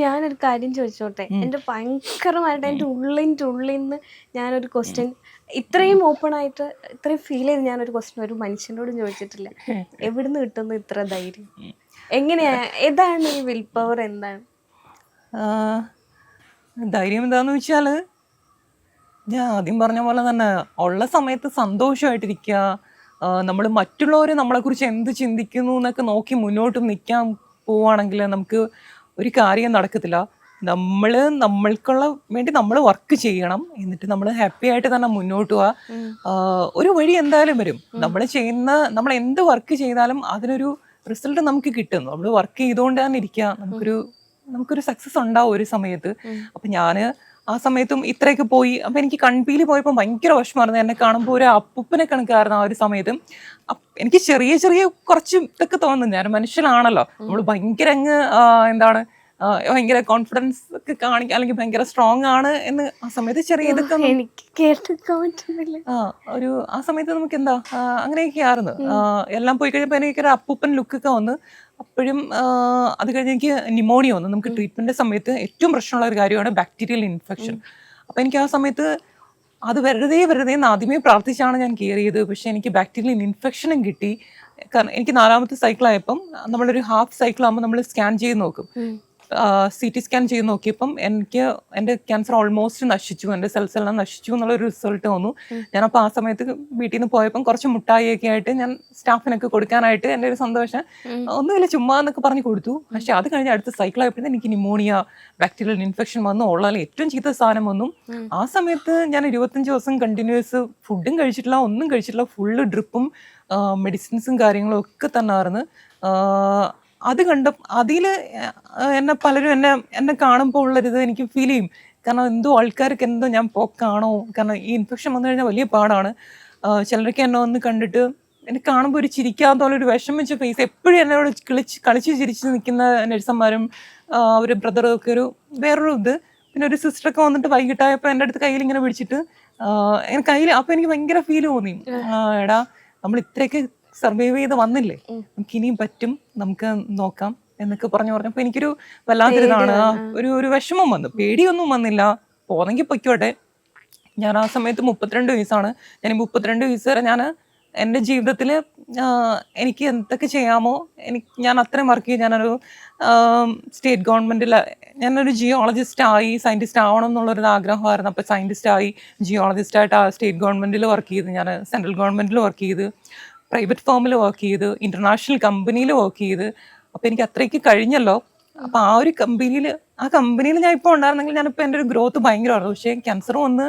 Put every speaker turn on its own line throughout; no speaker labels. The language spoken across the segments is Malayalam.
ഞാനൊരു കാര്യം ചോദിച്ചോട്ടെ? എൻ്റെ ഭയങ്കരമായിട്ട് എൻ്റെ ഉള്ളിൻ്റെ നിന്ന് ഞാനൊരു ക്വസ്റ്റ്യൻ ഇത്രയും ഓപ്പൺ ആയിട്ട് ഇത്രയും ഫീൽ ചെയ്ത് ഞാനൊരു ക്വസ്റ്റ്യൻ ഒരു മനുഷ്യനോടും ചോദിച്ചിട്ടില്ല. എവിടുന്ന് കിട്ടുന്നു ഇത്ര ധൈര്യം? എങ്ങനെയാ? ഏതാണ് ഈ വിൽ പവർ? എന്താണ്
ധൈര്യം? എന്താന്ന് വെച്ചാല് ഞാൻ ആദ്യം പറഞ്ഞ പോലെ തന്നെ ഉള്ള സമയത്ത് സന്തോഷമായിട്ടിരിക്കുക. നമ്മൾ മറ്റുള്ളവർ നമ്മളെക്കുറിച്ച് എന്ത് ചിന്തിക്കുന്നു എന്നൊക്കെ നോക്കി മുന്നോട്ട് നിൽക്കാൻ പോവുകയാണെങ്കിൽ നമുക്ക് ഒരു കാര്യം നടക്കത്തില്ല. നമ്മൾ നമ്മൾക്കുള്ള വേണ്ടി നമ്മൾ വർക്ക് ചെയ്യണം. എന്നിട്ട് നമ്മൾ ഹാപ്പി ആയിട്ട് തന്നെ മുന്നോട്ട് പോവാ. ഒരു വഴി എന്തായാലും വരും. നമ്മൾ എന്ത് വർക്ക് ചെയ്താലും അതിനൊരു റിസൾട്ട് നമുക്ക് കിട്ടും. നമ്മൾ വർക്ക് ചെയ്തുകൊണ്ട് തന്നെ ഇരിക്കുക. നമുക്കൊരു സക്സസ് ഉണ്ടാവും ഒരു സമയത്ത്. അപ്പൊ ഞാന് ആ സമയത്തും ഇത്രയൊക്കെ പോയി. അപ്പൊ എനിക്ക് കൺപീലി പോയപ്പോൾ ഭയങ്കര വിഷമമായിരുന്നു. എന്നെ കാണുമ്പോൾ ഒരു അപ്പൂപ്പനെ കണക്കായിരുന്നു ആ ഒരു സമയത്തും. എനിക്ക് ചെറിയ ചെറിയ കുറച്ച് ഇതൊക്കെ തോന്നുന്നു. ഞാൻ മനുഷ്യനാണല്ലോ. നമ്മൾ ഭയങ്കര എന്താണ് ഭയങ്കര കോൺഫിഡൻസ് ഒക്കെ കാണിക്കുക, അല്ലെങ്കിൽ ഭയങ്കര സ്ട്രോങ് ആണ് എന്ന് ആ സമയത്ത് ചെറിയ ഇതൊക്കെ
എനിക്ക് കേൾക്കാൻ പറ്റുന്നില്ല.
ആ സമയത്ത് നമുക്ക് എന്താ അങ്ങനെയൊക്കെ ആയിരുന്നു. എല്ലാം പോയി കഴിഞ്ഞപ്പോൾ എനിക്കൊരു അപ്പൂപ്പൻ ലുക്കൊക്കെ വന്ന്. അപ്പോഴും അത് കഴിഞ്ഞ് എനിക്ക് ന്യൂമോണിയ വന്നു. നമുക്ക് ട്രീറ്റ്മെന്റ് സമയത്ത് ഏറ്റവും പ്രശ്നമുള്ള ഒരു കാര്യമാണ് ബാക്ടീരിയൽ ഇൻഫെക്ഷൻ. അപ്പൊ എനിക്ക് ആ സമയത്ത് അത് വെറുതെ ആദ്യമേ പ്രാർത്ഥിച്ചാണ് ഞാൻ കയറിയത്. പക്ഷെ എനിക്ക് ബാക്ടീരിയൽ ഇൻഫെക്ഷനും കിട്ടി. കാരണം എനിക്ക് 4ാമത്തെ സൈക്കിളായപ്പം നമ്മളൊരു ഹാഫ് സൈക്കിൾ ആകുമ്പോൾ നമ്മൾ സ്കാൻ ചെയ്ത് നോക്കും. CT സ്കാൻ ചെയ്ത് നോക്കിയപ്പം എൻ്റെ ക്യാൻസർ ഓൾമോസ്റ്റ് നശിച്ചു, എൻ്റെ സെൽസ് എല്ലാം നശിച്ചു എന്നുള്ളൊരു റിസൾട്ട് വന്നു. ഞാനപ്പോൾ ആ സമയത്ത് വീട്ടിൽ നിന്ന് പോയപ്പം കുറച്ച് മുട്ടായിയൊക്കെ ആയിട്ട് ഞാൻ സ്റ്റാഫിനൊക്കെ കൊടുക്കാനായിട്ട് എൻ്റെ ഒരു സന്തോഷം ഒന്നുമില്ല ചുമ്മാ എന്നൊക്കെ പറഞ്ഞ് കൊടുത്തു. പക്ഷെ അത് കഴിഞ്ഞ് അടുത്ത സൈക്കിൾ ആയപ്പോഴത്തേക്കും എനിക്ക് ന്യൂമോണിയ, ബാക്ടീരിയൽ ഇൻഫെക്ഷൻ വന്നു. ഉള്ളതിൽ ഏറ്റവും ചീത്ത സാധനം വന്നു. ആ സമയത്ത് ഞാൻ 25 ദിവസം കണ്ടിന്യൂസ് ഫുഡും കഴിച്ചിട്ടില്ല, ഒന്നും കഴിച്ചിട്ടില്ല. ഫുള്ള് ഡ്രിപ്പും മെഡിസിൻസും കാര്യങ്ങളും ഒക്കെ തന്നെ ആയിരുന്നു. അത് അതിൽ പലരും എന്നെ കാണുമ്പോൾ ഉള്ളൊരിത് എനിക്ക് ഫീൽ ചെയ്യും. കാരണം എന്തോ ആൾക്കാർക്ക് എന്തോ ഞാൻ പോക്കാണോ, കാരണം ഈ ഇൻഫെക്ഷൻ വന്നു കഴിഞ്ഞാൽ വലിയ പാടാണ്. ചിലരൊക്കെ എന്നെ ഒന്ന് കണ്ടിട്ട് എന്നെ കാണുമ്പോൾ ഒരു ചിരിക്കാത്തോളൊരു വിഷമിച്ച ഫേസ്, എപ്പോഴും എന്നോട് കളിച്ച് ചിരിച്ച് നിൽക്കുന്ന നഴ്സന്മാരും ഒരു ബ്രദറും ഒക്കെ വേറൊരു ഇത്. പിന്നെ ഒരു സിസ്റ്ററൊക്കെ വന്നിട്ട് വൈകിട്ടായപ്പോൾ എൻ്റെ അടുത്ത് കയ്യിൽ ഇങ്ങനെ പിടിച്ചിട്ട് അപ്പോൾ എനിക്ക് ഭയങ്കര ഫീൽ തോന്നി. എടാ, നമ്മൾ ഇത്രയൊക്കെ സർവൈവ് ചെയ്ത് വന്നില്ലേ, നമുക്ക് ഇനിയും പറ്റും, നമുക്ക് നോക്കാം എന്നൊക്കെ പറഞ്ഞപ്പോൾ എനിക്കൊരു വല്ലാത്തൊരിതാണ്. ഒരു വിഷമം വന്നു. പേടിയൊന്നും വന്നില്ല, പോന്നെങ്കിൽ പൊയ്ക്കോട്ടെ. ഞാൻ ആ സമയത്ത് 32 വയസ്സാണ്. ഞാൻ 32 വയസ്സ് വരെ ഞാൻ എൻ്റെ ജീവിതത്തിൽ എനിക്ക് എന്തൊക്കെ ചെയ്യാമോ ഞാൻ അത്രയും വർക്ക് ചെയ്യും. ഞാനൊരു സ്റ്റേറ്റ് ഗവൺമെൻറ്റിൽ ഞാനൊരു ജിയോളജിസ്റ്റ് സയൻറ്റിസ്റ്റ് ആവണം എന്നുള്ളൊരു ആഗ്രഹമായിരുന്നു. അപ്പോൾ സയൻറ്റിസ്റ്റായി, ജിയോളജിസ്റ്റായിട്ട് ആ സ്റ്റേറ്റ് ഗവൺമെൻറ്റിൽ വർക്ക് ചെയ്ത്, ഞാൻ സെൻട്രൽ ഗവൺമെൻറ്റിൽ വർക്ക് ചെയ്ത്, പ്രൈവറ്റ് ഫേമിൽ വർക്ക് ചെയ്ത്, ഇന്റർനാഷണൽ കമ്പനിയിൽ വർക്ക് ചെയ്ത്. അപ്പോൾ എനിക്ക് അത്രയ്ക്ക് കഴിഞ്ഞല്ലോ. അപ്പോൾ ആ ഒരു കമ്പനിയിൽ ഞാൻ ഇപ്പോൾ ഉണ്ടായിരുന്നെങ്കിൽ ഞാനിപ്പോൾ എൻ്റെ ഒരു ഗ്രോത്ത് ഭയങ്കരമായിരുന്നു. പക്ഷേ ക്യാൻസർ വന്ന്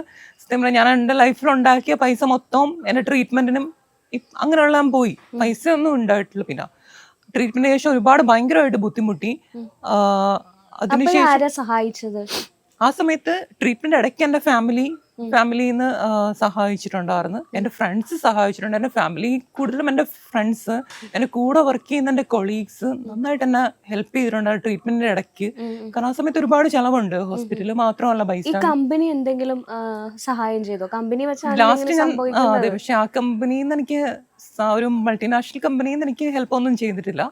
ഞാൻ എൻ്റെ ലൈഫിൽ ഉണ്ടാക്കിയ പൈസ മൊത്തം എൻ്റെ ട്രീറ്റ്മെൻറ്റിനും അങ്ങനെയുള്ള പോയി. പൈസ ഒന്നും ഉണ്ടായിട്ടില്ല. പിന്നെ ട്രീറ്റ്മെന്റിന് ശേഷം ഒരുപാട് ഭയങ്കരമായിട്ട് ബുദ്ധിമുട്ടി.
അതിനുശേഷം സഹായിച്ചത്
ആ സമയത്ത് ട്രീറ്റ്മെന്റ് ഇടയ്ക്ക് എൻ്റെ ഫാമിലിയിൽ നിന്ന് സഹായിച്ചിട്ടുണ്ടായിരുന്നു. എൻ്റെ ഫ്രണ്ട്സ് സഹായിച്ചിട്ടുണ്ട്. എൻ്റെ ഫാമിലി കൂടുതലും എൻ്റെ ഫ്രണ്ട്സ്, എൻ്റെ കൂടെ വർക്ക് ചെയ്യുന്ന എൻ്റെ കൊളീഗ്സ് നന്നായിട്ട് എന്നെ ഹെൽപ്പ് ചെയ്തിട്ടുണ്ട് ട്രീറ്റ്മെന്റിന്റെ ഇടയ്ക്ക്. കാരണം ആ സമയത്ത് ഒരുപാട് ചെലവുണ്ട്. ഹോസ്പിറ്റലിൽ മാത്രമല്ല,
കമ്പനി എന്തെങ്കിലും സഹായം ചെയ്തോ? കമ്പനി
ലാസ്റ്റ് അതെ, പക്ഷെ ആ കമ്പനിയിൽ നിന്ന് എനിക്ക് ഒരു മൾട്ടിനാഷണൽ കമ്പനിയിൽ നിന്ന് എനിക്ക് ഹെൽപ്പ് ഒന്നും ചെയ്തിട്ടില്ല.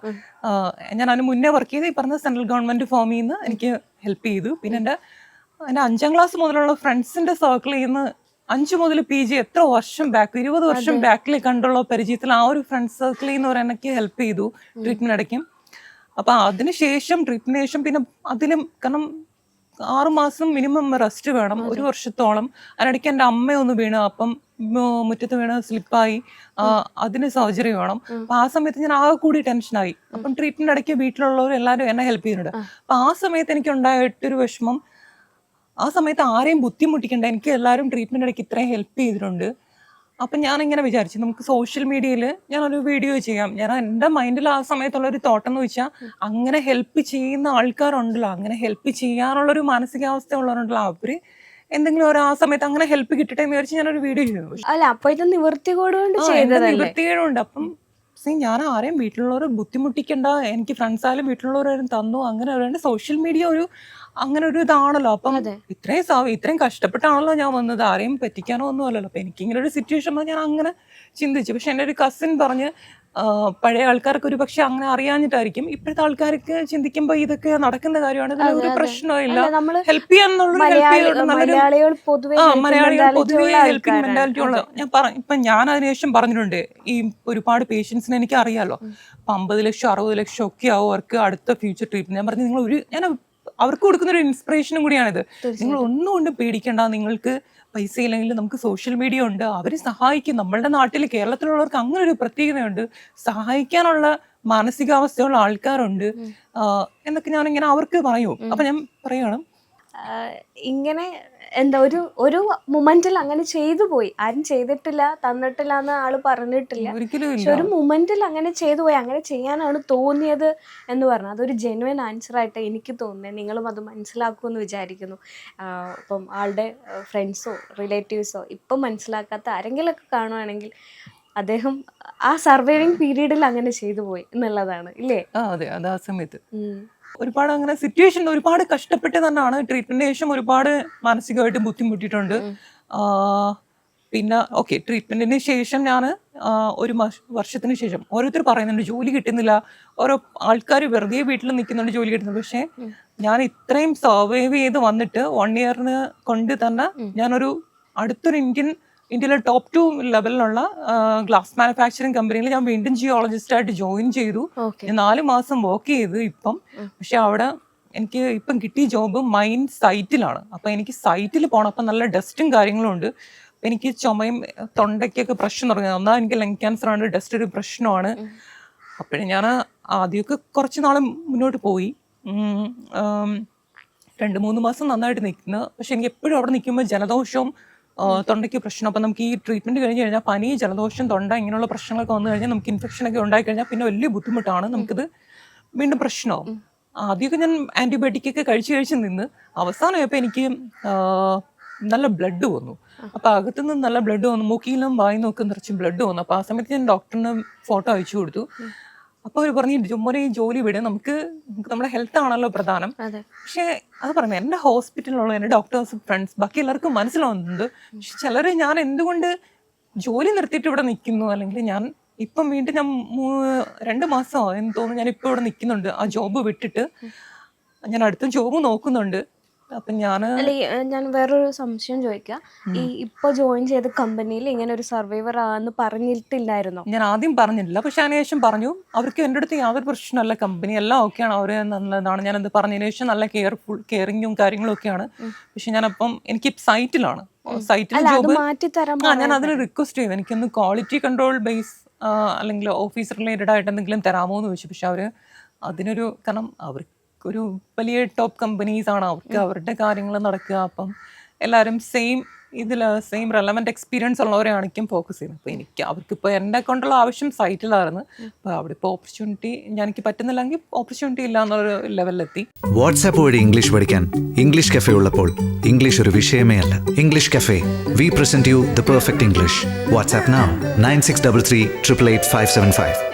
ഞാൻ അതിന് മുന്നേ വർക്ക് ചെയ്ത് ഈ പറഞ്ഞ സെൻട്രൽ ഗവൺമെന്റ് ഫേമിൽ നിന്ന് എനിക്ക് ഹെൽപ്പ് ചെയ്തു. പിന്നെ എൻ്റെ 5ാം ക്ലാസ് മുതലുള്ള ഫ്രണ്ട്സിന്റെ സർക്കിളിൽ നിന്ന് 5 മുതൽ PG എത്ര വർഷം ബാക്ക്, 20 വർഷം ബാക്കിൽ കണ്ടുള്ള പരിചയത്തിൽ ആ ഒരു ഫ്രണ്ട്സ് സർക്കിളിൽ നിന്ന് എനിക്ക് ഹെൽപ്പ് ചെയ്തു ട്രീറ്റ്മെന്റ് ഇടയ്ക്കും. അപ്പൊ അതിനുശേഷം ട്രീറ്റ്മെന്റിന് ശേഷം പിന്നെ അതിലും, കാരണം 6 മാസം മിനിമം റെസ്റ്റ് വേണം, 1 വർഷത്തോളം. അതിനിടയ്ക്ക് എൻ്റെ അമ്മയൊന്ന് വീണ്, അപ്പം മുറ്റത്ത് വീണ് സ്ലിപ്പായി, അതിന് സർജറി വേണം. അപ്പൊ ആ സമയത്ത് ഞാൻ ആകെ കൂടി ടെൻഷനായി. അപ്പം ട്രീറ്റ്മെന്റ് ഇടയ്ക്ക് വീട്ടിലുള്ളവർ എല്ലാവരും എന്നെ ഹെൽപ്പ് ചെയ്യുന്നുണ്ട്. അപ്പൊ ആ സമയത്ത് എനിക്ക് ഉണ്ടായിട്ടൊരു വിഷമം, ആ സമയത്ത് ആരെയും ബുദ്ധിമുട്ടിക്കണ്ട, എനിക്ക് എല്ലാവരും ട്രീറ്റ്മെന്റ് ഇടയ്ക്ക് ഇത്രയും ഹെൽപ്പ് ചെയ്തിട്ടുണ്ട്. അപ്പം ഞാനിങ്ങനെ വിചാരിച്ചു, നമുക്ക് സോഷ്യൽ മീഡിയയിൽ ഞാനൊരു വീഡിയോ ചെയ്യാം. ഞാൻ എൻ്റെ മൈൻഡിൽ ആ സമയത്തുള്ളൊരു തോട്ടെന്ന് വെച്ചാൽ, അങ്ങനെ ഹെൽപ്പ് ചെയ്യുന്ന ആൾക്കാരുണ്ടല്ലോ, അങ്ങനെ ഹെൽപ്പ് ചെയ്യാനുള്ളൊരു മാനസികാവസ്ഥ ഉള്ളവരുണ്ടല്ലോ, അവർ എന്തെങ്കിലും ആ സമയത്ത് അങ്ങനെ ഹെൽപ്പ് കിട്ടട്ടെ എന്ന് വിചാരിച്ച് ഞാനൊരു വീഡിയോ ചെയ്തു. നിവൃത്തികേടുണ്ട്. അപ്പം ഞാൻ ആരെയും വീട്ടിലുള്ളവർ ബുദ്ധിമുട്ടിക്കണ്ട, എനിക്ക് ഫ്രണ്ട്സായാലും വീട്ടിലുള്ളവരും തന്നു, അങ്ങനെ സോഷ്യൽ മീഡിയ അങ്ങനെ ഒരു ഇതാണല്ലോ. അപ്പം ഇത്രയും കഷ്ടപ്പെട്ടാണല്ലോ ഞാൻ വന്നത്, ആരെയും പറ്റിക്കാനോ ഒന്നും അല്ലല്ലോ. അപ്പൊ എനിക്ക് ഇങ്ങനെ ഒരു സിറ്റുവേഷൻ ഞാൻ അങ്ങനെ ചിന്തിച്ചു. പക്ഷെ എൻ്റെ ഒരു കസിൻ പറഞ്ഞ് പഴയ ആൾക്കാർക്ക് ഒരു പക്ഷെ അങ്ങനെ അറിയാഞ്ഞിട്ടായിരിക്കും, ഇപ്പോഴത്തെ ആൾക്കാർക്ക് ചിന്തിക്കുമ്പോൾ ഇതൊക്കെ നടക്കുന്ന കാര്യമാണ്, ഇതിൽ ഒരു പ്രശ്നമില്ല, ഹെൽപ്പ് ചെയ്യാന്നുള്ളൊരു
മലയാളികൾ പൊതുവെ
ഹെൽപ്പിംഗ് മെന്റാലിറ്റി ഉള്ള. ഇപ്പൊ ഞാൻ അതിനുശേഷം പറഞ്ഞിട്ടുണ്ട്, ഈ ഒരുപാട് പേഷ്യൻസിനെ എനിക്ക് അറിയാലോ, 50 ലക്ഷം 60 ലക്ഷം ഒക്കെ ആവും അവർക്ക് അടുത്ത ഫ്യൂച്ചർ ട്രീറ്റ്മെന്റ്. ഞാൻ പറഞ്ഞു ഞാൻ അവർക്ക് കൊടുക്കുന്ന ഒരു ഇൻസ്പിറേഷനും കൂടിയാണിത്. നിങ്ങൾ ഒന്നും കൊണ്ട് പേടിക്കേണ്ട, നിങ്ങൾക്ക് പൈസ ഇല്ലെങ്കിൽ നമുക്ക് സോഷ്യൽ മീഡിയ ഉണ്ട്, അവർ സഹായിക്കും. നമ്മളുടെ നാട്ടിൽ കേരളത്തിലുള്ളവർക്ക് അങ്ങനെ ഒരു പ്രത്യേകതയുണ്ട്, സഹായിക്കാനുള്ള മാനസികാവസ്ഥയുള്ള ആൾക്കാരുണ്ട് എന്നൊക്കെ ഞാൻ ഇങ്ങനെ അവർക്ക് പറയൂ. അപ്പൊ ഞാൻ പറയാണ്,
ഇങ്ങനെ എന്താ ഒരു മൊമെന്റിൽ അങ്ങനെ ചെയ്തു പോയി, ആരും ചെയ്തിട്ടില്ല തന്നിട്ടില്ല എന്ന് ആള് പറഞ്ഞിട്ടില്ല, പക്ഷെ ഒരു മൊമെന്റിൽ അങ്ങനെ ചെയ്തു പോയി, അങ്ങനെ ചെയ്യാനാണ് തോന്നിയത് എന്ന് പറഞ്ഞു. അതൊരു ജെന്യുവൻ ആൻസർ ആയിട്ട് എനിക്ക് തോന്നുന്നത്. നിങ്ങളും അത് മനസ്സിലാക്കുമെന്ന് വിചാരിക്കുന്നു. ഇപ്പം ആളുടെ ഫ്രണ്ട്സോ റിലേറ്റീവ്സോ ഇപ്പം മനസ്സിലാക്കാത്ത ആരെങ്കിലുമൊക്കെ കാണുവാണെങ്കിൽ അദ്ദേഹം ആ സർവൈവിങ് പീരീഡിൽ അങ്ങനെ ചെയ്തു പോയി എന്നുള്ളതാണ് ഇല്ലേ?
അതെ, അത് ആ സമയത്ത് ഒരുപാട് അങ്ങനെ സിറ്റുവേഷൻ ഒരുപാട് കഷ്ടപ്പെട്ട് തന്നെയാണ്. ട്രീറ്റ്മെന്റിന് ശേഷം ഒരുപാട് മാനസികമായിട്ട് ബുദ്ധിമുട്ടിയിട്ടുണ്ട്. പിന്നെ ഓക്കെ, ട്രീറ്റ്മെന്റിന് ശേഷം ഞാൻ ഒരു വർഷത്തിന് ശേഷം ഓരോരുത്തർ പറയുന്നുണ്ട് ജോലി കിട്ടുന്നില്ല, ഓരോ ആൾക്കാർ വെറുതെ വീട്ടിൽ നിൽക്കുന്നുണ്ട് ജോലി കിട്ടുന്നത്. പക്ഷെ ഞാൻ ഇത്രയും സർവൈവ് ചെയ്ത് വന്നിട്ട് 1 ഇയറിന് കൊണ്ട് തന്നെ ഞാനൊരു അടുത്തൊരു ഇന്ത്യയിലെ ടോപ്പ് 2 ലെവലിലുള്ള ഗ്ലാസ് മാനുഫാക്ചറിങ് കമ്പനിയിൽ ഞാൻ വീണ്ടും ജിയോളജിസ്റ്റ് ആയിട്ട് ജോയിൻ ചെയ്തു. ഞാൻ 4 മാസം വർക്ക് ചെയ്തു ഇപ്പം. പക്ഷെ അവിടെ എനിക്ക് ഇപ്പം കിട്ടിയ ജോബ് മൈൻ സൈറ്റിലാണ്. അപ്പൊ എനിക്ക് സൈറ്റിൽ പോകണം. അപ്പം നല്ല ഡസ്റ്റും കാര്യങ്ങളും ഉണ്ട്. എനിക്ക് ചുമയും തൊണ്ടയ്ക്കൊക്കെ പ്രശ്നം തുടങ്ങി. ഒന്നാ എനിക്ക് ലങ് ക്യാൻസർ ആണ്, ഡസ്റ്റ് ഒരു പ്രശ്നമാണ്. അപ്പോഴും ഞാൻ ആദ്യമൊക്കെ കുറച്ച് നാൾ മുന്നോട്ട് പോയി, 2-3 മാസം നന്നായിട്ട് നിൽക്കുന്നു. പക്ഷെ എനിക്ക് എപ്പോഴും അവിടെ നിൽക്കുമ്പോൾ ജലദോഷവും തൊണ്ടയ്ക്ക് പ്രശ്നം. അപ്പം നമുക്ക് ഈ ട്രീറ്റ്മെന്റ് കഴിഞ്ഞ് കഴിഞ്ഞാൽ പനി, ജലദോഷം, തൊണ്ട ഇങ്ങനെയുള്ള പ്രശ്നങ്ങളൊക്കെ വന്നു കഴിഞ്ഞാൽ നമുക്ക് ഇൻഫെക്ഷനൊക്കെ ഉണ്ടായി കഴിഞ്ഞാൽ പിന്നെ വലിയ ബുദ്ധിമുട്ടാണ്, നമുക്കിത് വീണ്ടും പ്രശ്നമാവും. ആദ്യമൊക്കെ ഞാൻ ആന്റിബയോട്ടിക് ഒക്കെ കഴിച്ച് നിന്ന് അവസാനമായപ്പോൾ എനിക്ക് നല്ല ബ്ലഡ് വന്നു. അപ്പൊ അകത്തുനിന്ന് നല്ല ബ്ലഡ് വന്നു, മൂക്കിലും വായി നോക്കി നിറച്ച് ബ്ലഡ് വന്നു. അപ്പൊ ആ സമയത്ത് ഞാൻ ഡോക്ടറിന് ഫോട്ടോ അയച്ചു കൊടുത്തു. അപ്പൊ അവർ പറഞ്ഞു ഈ ജോലി വിട്, നമുക്ക് നമ്മുടെ ഹെൽത്ത് ആണല്ലോ പ്രധാനം. പക്ഷെ അത് പറഞ്ഞു എൻ്റെ ഹോസ്പിറ്റലിലുള്ള എൻ്റെ ഡോക്ടേഴ്സ് ഫ്രണ്ട്സ് ബാക്കി എല്ലാവർക്കും മനസ്സിലാവുന്നുണ്ട്. പക്ഷെ ചിലര് ഞാൻ എന്തുകൊണ്ട് ജോലി നിർത്തിയിട്ട് ഇവിടെ നിൽക്കുന്നു, അല്ലെങ്കിൽ ഞാൻ ഇപ്പം വീണ്ടും ഞാൻ 2 മാസമോ എന്ന് തോന്നുന്നു ഞാൻ ഇപ്പൊ ഇവിടെ നിൽക്കുന്നുണ്ട്. ആ ജോബ് വിട്ടിട്ട് ഞാൻ അടുത്ത ജോബ് നോക്കുന്നുണ്ട്. അപ്പൊ ഞാൻ
വേറൊരു സംശയം ചോദിക്കാം. ഈ ഇപ്പൊ ജോയിൻ ചെയ്ത കമ്പനിയിൽ ഇങ്ങനെ ഒരു സർവൈവർ ആണെന്ന് പറഞ്ഞിട്ടില്ലായിരുന്നോ?
ഞാൻ ആദ്യം പറഞ്ഞിട്ടില്ല, പക്ഷെ അതിനുശേഷം പറഞ്ഞു. അവർക്ക് എൻ്റെ അടുത്ത് യാതൊരു പ്രശ്നമല്ല, കമ്പനി എല്ലാം ഓക്കെയാണ്, അവര് നല്ലതാണ്. ഞാനത് പറഞ്ഞതിന് ശേഷം നല്ല കെയറിങ്ങും കാര്യങ്ങളും ഒക്കെയാണ്. പക്ഷെ ഞാനപ്പം എനിക്ക് സൈറ്റിലാണ്, സൈറ്റിൽ ജോബ് ഞാൻ അതിന് റിക്വസ്റ്റ് ചെയ്തു, എനിക്കൊന്ന് ക്വാളിറ്റി കൺട്രോൾ ബേസ് അല്ലെങ്കിൽ ഓഫീസ് റിലേറ്റഡ് ആയിട്ട് എന്തെങ്കിലും തരാമോ എന്ന് ചോദിച്ചു. പക്ഷെ അവര് അതിനൊരു, കാരണം അവർക്ക് ഒരു വലിയ ടോപ്പ് കമ്പനീസ് ആണ്, അവർക്ക് അവരുടെ കാര്യങ്ങൾ നടക്കുക. അപ്പം എല്ലാവരും സെയിം റെലവൻറ്റ് എക്സ്പീരിയൻസ് ഉള്ളവരെയാണിക്കും ഫോക്കസ് ചെയ്യുന്നത്. അപ്പോൾ എനിക്ക് അവർക്കിപ്പോൾ എന്നെ കൊണ്ടുള്ള ആവശ്യം സൈറ്റിലായിരുന്നു. അപ്പോൾ അവിടെ ഇപ്പോൾ ഓപ്പർച്യൂണിറ്റി എനിക്ക് പറ്റുന്നില്ലെങ്കിൽ ഓപ്പർച്യൂണിറ്റി ഇല്ല എന്നൊരു ലെവലിലെത്തി.
വാട്സാപ്പ് വഴി ഇംഗ്ലീഷ് പഠിക്കാൻ ഇംഗ്ലീഷ് കഫേ ഉള്ളപ്പോൾ ഇംഗ്ലീഷ് ഒരു വിഷയമേ അല്ല. English cafe, we present you the perfect English. WhatsApp now 9633 888 575.